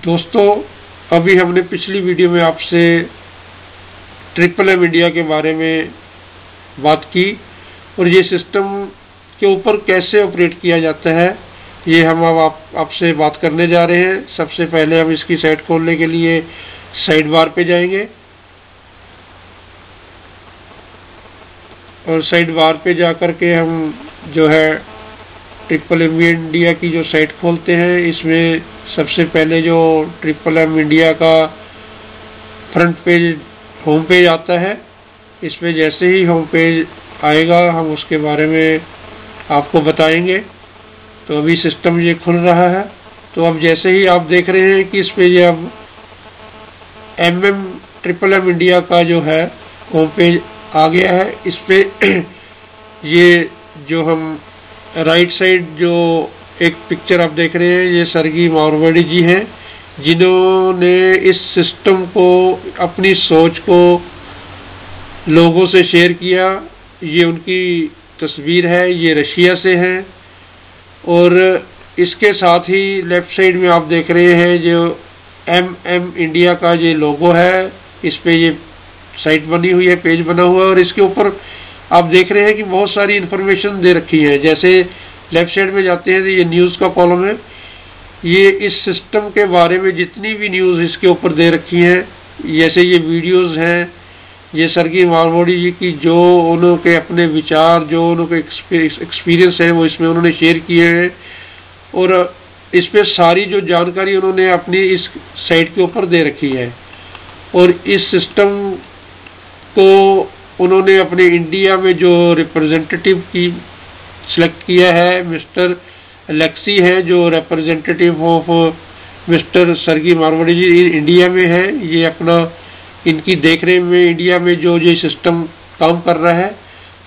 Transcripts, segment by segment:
दोस्तों, अभी हमने पिछली वीडियो में आपसे MMM इंडिया के बारे में बात की और ये सिस्टम के ऊपर कैसे ऑपरेट किया जाता है ये हम अब आपसे बात करने जा रहे हैं। सबसे पहले हम इसकी साइट खोलने के लिए साइड बार पे जाएंगे और साइड बार पे जाकर के हम जो है MMM इंडिया की जो साइट खोलते हैं। इसमें सबसे पहले जो MMM इंडिया का फ्रंट पेज होम पेज आता है, इसमें जैसे ही होम पेज आएगा हम उसके बारे में आपको बताएंगे। तो अभी सिस्टम ये खुल रहा है। तो अब जैसे ही आप देख रहे हैं कि इस पे ये अब MMM इंडिया का जो है होम पेज आ गया है। इस पे ये जो हम राइट साइड जो एक पिक्चर आप देख रहे हैं, ये सरगी मारवाड़ी जी हैं जिन्होंने इस सिस्टम को अपनी सोच को लोगों से शेयर किया। ये उनकी तस्वीर है, ये रशिया से है। और इसके साथ ही लेफ्ट साइड में आप देख रहे हैं जो MM इंडिया का ये लोगो है, इस पे ये साइट बनी हुई है, पेज बना हुआ है और इसके ऊपर आप देख रहे हैं कि बहुत सारी इंफॉर्मेशन दे रखी है। जैसे लेफ्ट साइड में जाते हैं तो ये न्यूज़ का कॉलम है। ये इस सिस्टम के बारे में जितनी भी न्यूज़ इसके ऊपर दे रखी हैं, जैसे ये वीडियोस हैं, ये सरगी मारवाड़ी जी की जो उन्होंने अपने विचार, जो उनके एक्सपीरियंस है वो इसमें उन्होंने शेयर किए हैं और इस पे सारी जो जानकारी उन्होंने अपनी इस साइट के ऊपर दे रखी है। और इस सिस्टम को उन्होंने अपने इंडिया में जो रिप्रेजेंटेटिव की सिलेक्ट किया है, मिस्टर अलेक्सी हैं जो representative of mister Sergei Marwari ji India में है। ये अपना इनकी देखरेख में इंडिया में जो ये सिस्टम काम कर रहा है।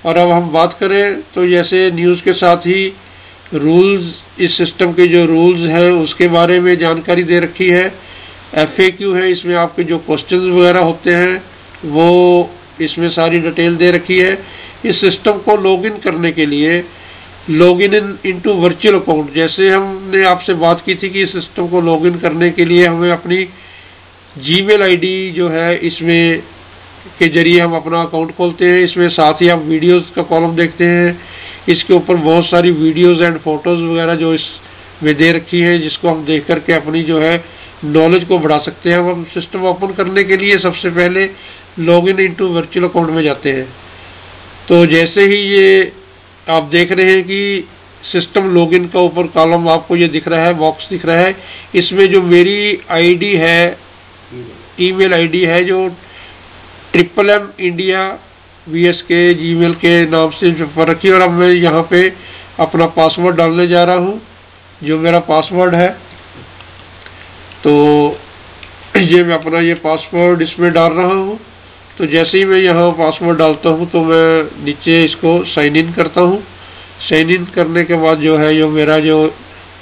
और अब हम बात करें तो जैसे न्यूज़ के साथ ही रूल्स, इस सिस्टम के जो रूल्स हैं उसके बारे में जानकारी दे रखी है। FAQ है, इसमें आपके जो क्वेश्चंस वगैरह होते हैं वो इसमें सारी डिटेल दे रखी है। इस सिस्टम को लॉगिन करने के लिए लॉगिन इनटू वर्चुअल अकाउंट, जैसे हमने आपसे बात की थी कि इस सिस्टम को लॉगिन करने के लिए हमें अपनी जीमेल ID जो है इसमें के जरिए हम अपना अकाउंट खोलते हैं। इसमें साथ ही आप वीडियोस का कॉलम देखते हैं, इसके ऊपर बहुत सारी वीडियोस एंड फोटोज वगैरह जो इसमें दे रखी है जिसको हम देख करके अपनी जो है नॉलेज को बढ़ा सकते हैं। हम सिस्टम ओपन करने के लिए सबसे पहले लॉगिन इनटू वर्चुअल अकाउंट में जाते हैं। तो जैसे ही ये आप देख रहे हैं कि सिस्टम लॉगिन का ऊपर कॉलम आपको ये दिख रहा है, बॉक्स दिख रहा है, इसमें जो मेरी ID है, ईमेल ID है जो MMM इंडिया VS के जीमेल के नाम से पर रखी है। और अब मैं यहाँ पे अपना पासवर्ड डालने जा रहा हूँ जो मेरा पासवर्ड है। तो ये मैं अपना ये पासवर्ड इसमें डाल रहा हूँ। तो जैसे ही मैं यहाँ पासवर्ड डालता हूँ तो मैं नीचे इसको साइन इन करता हूँ। साइन इन करने के बाद जो है जो मेरा जो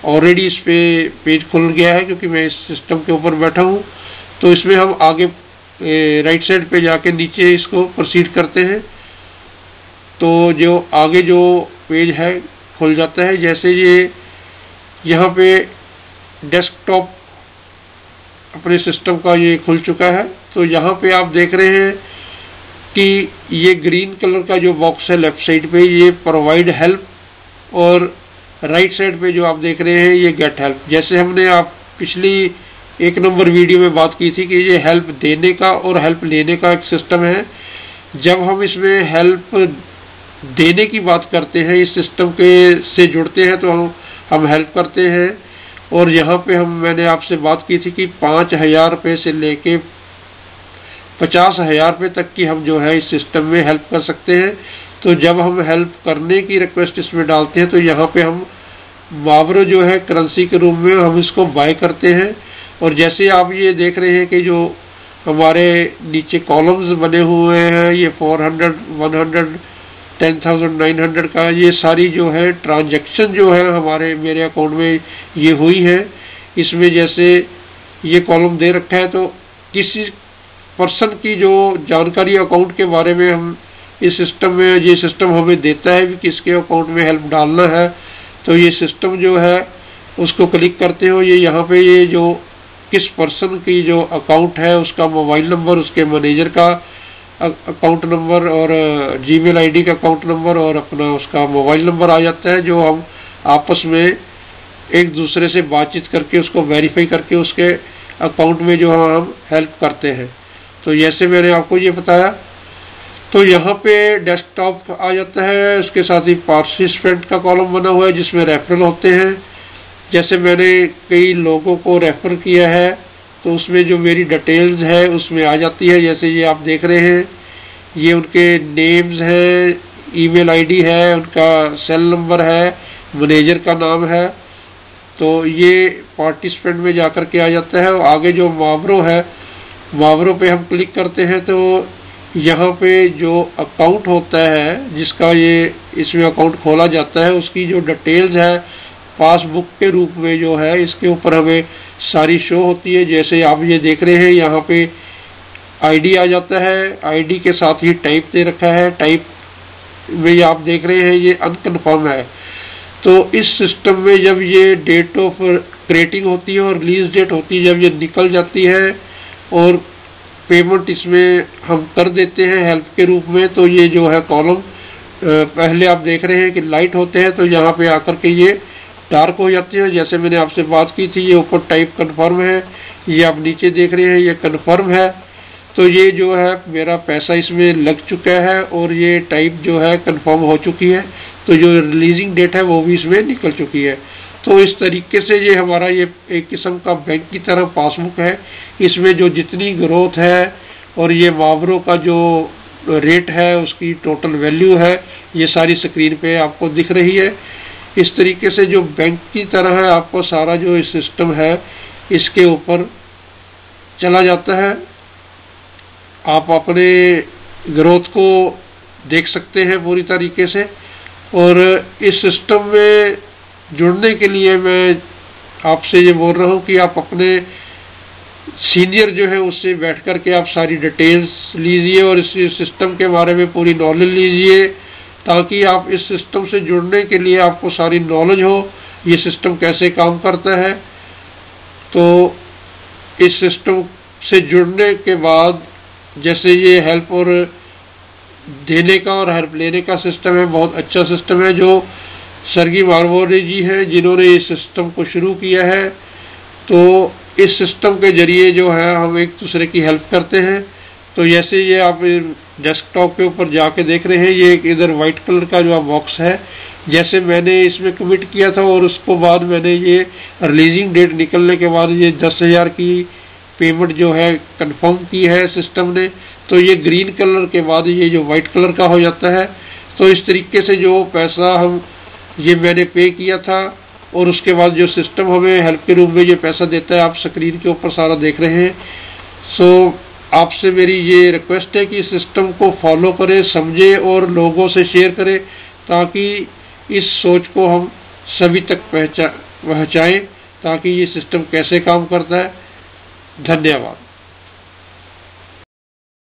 ऑलरेडी इस पे पेज खुल गया है क्योंकि मैं इस सिस्टम के ऊपर बैठा हूँ। तो इसमें हम आगे राइट साइड पे जाके नीचे इसको प्रोसीड करते हैं। तो जो आगे जो पेज है खुल जाता है। जैसे ये यहाँ पे डेस्कटॉप अपने सिस्टम का ये खुल चुका है। तो यहाँ पे आप देख रहे हैं कि ये ग्रीन कलर का जो बॉक्स है लेफ्ट साइड पे ये प्रोवाइड हेल्प और राइट साइड पे जो आप देख रहे हैं ये गेट हेल्प। जैसे हमने आप पिछली 1 नंबर वीडियो में बात की थी कि ये हेल्प देने का और हेल्प लेने का एक सिस्टम है। जब हम इसमें हेल्प देने की बात करते हैं, इस सिस्टम के से जुड़ते हैं तो हम हेल्प करते हैं। और यहाँ पे मैंने आपसे बात की थी कि 5,000 रुपये से लेके 50,000 रुपये तक की हम जो है इस सिस्टम में हेल्प कर सकते हैं। तो जब हम हेल्प करने की रिक्वेस्ट इसमें डालते हैं तो यहाँ पे हम मुआवजा जो है करेंसी के रूप में हम इसको बाय करते हैं। और जैसे आप ये देख रहे हैं कि जो हमारे नीचे कॉलम्स बने हुए हैं, ये 400, 100, 10,900 का ये सारी जो है ट्रांजैक्शन जो है मेरे अकाउंट में ये हुई है। इसमें जैसे ये कॉलम दे रखा है तो किसी पर्सन की जो जानकारी अकाउंट के बारे में हम इस सिस्टम में, ये सिस्टम हमें देता है कि किसके अकाउंट में हेल्प डालना है। तो ये सिस्टम जो है उसको क्लिक करते हो, ये यहाँ पे ये जो किस पर्सन की जो अकाउंट है उसका मोबाइल नंबर, उसके मैनेजर का अकाउंट नंबर और जीमेल आईडी का अकाउंट नंबर और अपना उसका मोबाइल नंबर आ जाता है, जो हम आपस में एक दूसरे से बातचीत करके उसको वेरीफाई करके उसके अकाउंट में जो हम हेल्प करते हैं। तो जैसे मैंने आपको ये बताया, तो यहाँ पे डेस्कटॉप आ जाता है, उसके साथ ही पार्टिसिपेंट का कॉलम बना हुआ है जिसमें रेफरल होते हैं। जैसे मैंने कई लोगों को रेफर किया है तो उसमें जो मेरी डिटेल्स है उसमें आ जाती है। जैसे ये आप देख रहे हैं, ये उनके नेम्स है, ईमेल आईडी है, उनका सेल नंबर है, मैनेजर का नाम है। तो ये पार्टिसिपेंट में जाकर के आ जाता है। और आगे जो मुहावरों है, मुहावरों पे हम क्लिक करते हैं तो यहाँ पे जो अकाउंट होता है जिसका ये इसमें अकाउंट खोला जाता है उसकी जो डिटेल्स है पासबुक के रूप में जो है इसके ऊपर हमें सारी शो होती है। जैसे आप ये देख रहे हैं, यहाँ पे आईडी आ जाता है, आईडी के साथ ही टाइप दे रखा है, टाइप में आप देख रहे हैं ये अनकन्फर्म है। तो इस सिस्टम में जब ये डेट ऑफ क्रिएटिंग होती है और रिलीज डेट होती है, जब ये निकल जाती है और पेमेंट इसमें हम कर देते हैं हेल्प के रूप में, तो ये जो है कॉलम पहले आप देख रहे हैं कि लाइट होते हैं, तो यहाँ पे आकर के ये डार्क हो जाती है। जैसे मैंने आपसे बात की थी, ये ऊपर टाइप कंफर्म है, ये आप नीचे देख रहे हैं ये कंफर्म है। तो ये जो है मेरा पैसा इसमें लग चुका है और ये टाइप जो है कंफर्म हो चुकी है। तो जो रिलीजिंग डेट है वो भी इसमें निकल चुकी है। तो इस तरीके से ये हमारा ये एक किस्म का बैंक की तरह पासबुक है। इसमें जो जितनी ग्रोथ है और ये मुहावरों का जो रेट है, उसकी टोटल वैल्यू है, ये सारी स्क्रीन पे आपको दिख रही है। इस तरीके से जो बैंक की तरह है आपको सारा जो इस सिस्टम है इसके ऊपर चला जाता है। आप अपने ग्रोथ को देख सकते हैं पूरी तरीके से। और इस सिस्टम में जुड़ने के लिए मैं आपसे ये बोल रहा हूँ कि आप अपने सीनियर जो है उससे बैठ कर के आप सारी डिटेल्स लीजिए और इस सिस्टम के बारे में पूरी नॉलेज लीजिए, ताकि आप इस सिस्टम से जुड़ने के लिए आपको सारी नॉलेज हो ये सिस्टम कैसे काम करता है। तो इस सिस्टम से जुड़ने के बाद जैसे ये हेल्प और देने का और हेल्प लेने का सिस्टम है, बहुत अच्छा सिस्टम है जो सर्गी मारवाड़ी जी हैं जिन्होंने इस सिस्टम को शुरू किया है। तो इस सिस्टम के जरिए जो है हम एक दूसरे की हेल्प करते हैं। तो जैसे ये आप डेस्कटॉप के ऊपर जाके देख रहे हैं, ये एक इधर वाइट कलर का जो बॉक्स है, जैसे मैंने इसमें कमिट किया था और उसको बाद मैंने ये रिलीजिंग डेट निकलने के बाद ये 10,000 की पेमेंट जो है कंफर्म की है सिस्टम ने, तो ये ग्रीन कलर के बाद ये जो वाइट कलर का हो जाता है। तो इस तरीके से जो पैसा हम ये मैंने पे किया था और उसके बाद जो सिस्टम हमें हेल्प के रूप में ये पैसा देता है, आप स्क्रीन के ऊपर सारा देख रहे हैं। सो आपसे मेरी ये रिक्वेस्ट है कि इस सिस्टम को फॉलो करें, समझें और लोगों से शेयर करें, ताकि इस सोच को हम सभी तक पहुंचाएं ताकि ये सिस्टम कैसे काम करता है। धन्यवाद।